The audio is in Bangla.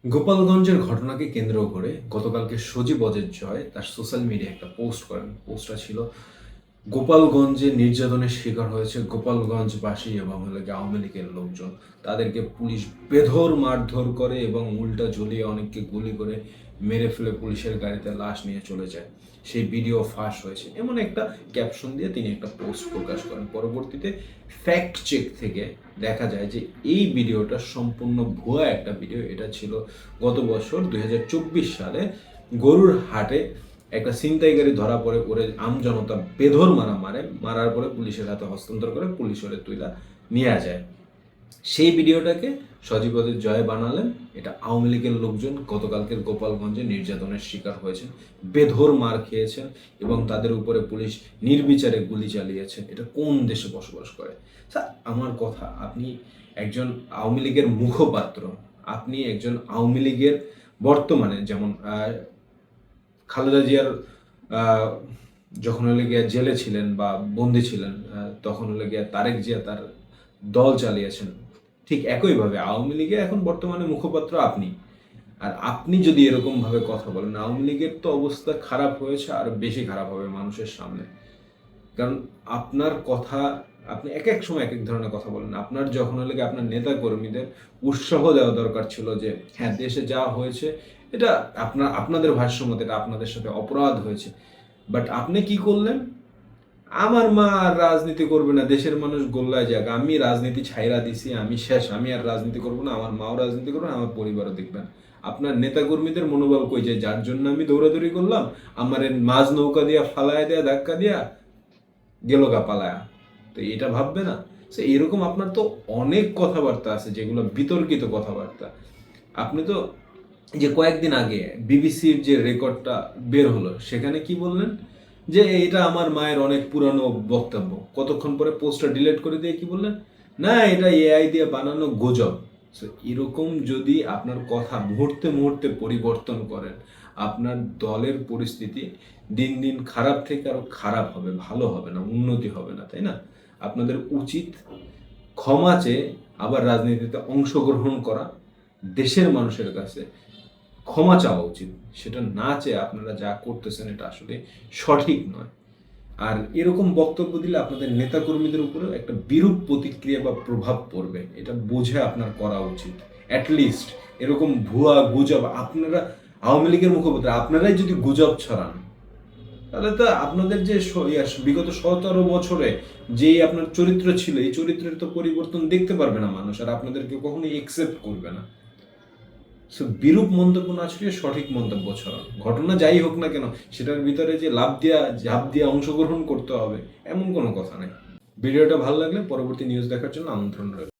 গোপালগঞ্জের ঘটনাকে কেন্দ্র করে গতকালকে সজীব অজের জয় তার সোশ্যাল মিডিয়ায় একটা পোস্ট করেন। পোস্টটা ছিল, গোপালগঞ্জে নির্যাতনের শিকার হয়েছে গোপালগঞ্জবাসী এবং আওয়ামী লীগের লোকজন। তাদেরকে পুলিশ বেধড় মারধর করে এবং উল্টা ঝুলিয়ে অনেককে গুলি করে মেরে ফেলে পুলিশের গাড়িতে লাশ নিয়ে চলে যায়। সেই ভিডিও ফাঁস হয়েছে এমন একটা ক্যাপশন দিয়ে তিনি একটা পোস্ট প্রকাশ করেন। পরবর্তীতে ফ্যাক্ট চেক থেকে দেখা যায় যে এই ভিডিওটা সম্পূর্ণ ভুয়া একটা ভিডিও। এটা ছিল গত বছর 2024 সালে গরুর হাটে একটা ছিনতাইকারী ধরা পড়ে, ওরে আমজনতা বেধড় মারার পরে পুলিশের হাতে হস্তান্তর করে পুলিশ ওরে তুইলা নিয়ে যায়। সেই ভিডিওটাকে সজীব ওদের জয় বানালেন। এটা আওয়ামী লীগের লোকজন গতকালকের গোপালগঞ্জে নির্যাতনের শিকার হয়েছেন, বেধড় মার খেয়েছেন এবং তাদের উপরে পুলিশ নির্বিচারে গুলি চালিয়েছে। এটা কোন দেশে বসবাস করে? স্যার, আমার কথা, আপনি একজন আওয়ামী লীগের মুখপাত্র, আপনি একজন আওয়ামী লীগের বর্তমানে যেমন খালেদা জিয়ার যখন হলে গিয়া জেলে ছিলেন বা বন্দি ছিলেন, তখন হলে গিয়া তারেক জিয়া তার দল চালিয়েছেন, ঠিক একইভাবে আওয়ামী লীগের এখন বর্তমানে মুখপাত্র আপনি। আর আপনি যদি এরকম ভাবে কথা বলেন, আওয়ামী লীগের তো অবস্থা খারাপ হয়েছে, আর বেশি খারাপ হবে মানুষের সামনে। কারণ আপনার কথা, আপনি এক এক সময় এক এক ধরনের কথা বলেন। আপনার যখন হলে আপনার নেতা কর্মীদের উৎসাহ দেওয়া দরকার ছিল যে হ্যাঁ, দেশে যা হয়েছে এটা আপনাদের ভাষ্য মতে এটা আপনাদের সাথে অপরাধ হয়েছে, বাট আপনি কি করলেন? আমার মা আর রাজনীতি করবে না, দেশের মানুষ গোল্লায় যাক, আমি রাজনীতি ছাইরা দিছি, আমি শেষ, আমি আর রাজনীতি করবো না, আমার মাও রাজনীতি করবে না, আমার পরিবারও দেখবেন। আপনার নেতাকর্মীদের মনোবল কই যে যার জন্য আমি দৌড়াদৌড়ি করলাম, আমার মাঝ নৌকা দিয়া ফালায় দেয়া ধাক্কা দিয়া গেল গা পালায়া, তো এটা ভাববে না? সে এরকম আপনার তো অনেক কথাবার্তা আছে যেগুলো বিতর্কিত কথাবার্তা। আপনি তো যে কয়েকদিন আগে বিবিসির যে রেকর্ডটা বের হলো সেখানে কি বললেন যে এটা আমার মায়ের অনেক পুরানো বক্তব্য, কতক্ষণ পরে পোস্টটা ডিলিট করে দিয়ে কি বললেন, না এটা এআই দিয়ে বানানো গুজব। সো এরকম যদি আপনার কথা মুহূর্তে মুহূর্তে পরিবর্তন করেন, আপনার দলের পরিস্থিতি দিন দিন খারাপ থেকে আরো খারাপ হবে, ভালো হবে না, উন্নতি হবে না, তাই না? আপনাদের উচিত ক্ষমা চেয়ে আবার রাজনীতিতে অংশগ্রহণ করা, দেশের মানুষের কাছে ক্ষমা চাওয়া উচিত। সেটা না চেয়ে আপনারা যা করতেছেন এটা আসলে সঠিক নয়। আর এরকম বক্তব্য দিলে আপনাদের নেতাকর্মীদের উপরে একটা বিরূপ প্রতিক্রিয়া বা প্রভাব পড়বে, এটা বুঝে আপনার করা উচিত। অ্যাটলিস্ট এরকম ভুয়া গুজব, আপনারা আওয়ামী লীগের মুখপাত্র, আপনারাই যদি গুজব ছড়ান, তাহলে তো আপনাদের যে বিগত 17 বছরে যেই আপনার চরিত্র ছিল, এই চরিত্রের তো পরিবর্তন দেখতে পারবে না মানুষ, আর আপনাদেরকে কখনোই একসেপ্ট করবে না। সো বিরূপ মন্তব্য না ছড়িয়ে সঠিক মন্তব্য ছড়ান। ঘটনা যাই হোক না কেন, সেটার ভিতরে যে ঝাঁপ দিয়ে অংশগ্রহণ করতে হবে এমন কোনো কথা নেই। ভিডিওটা ভালো লাগলে পরবর্তী নিউজ দেখার জন্য আমন্ত্রণ রইল।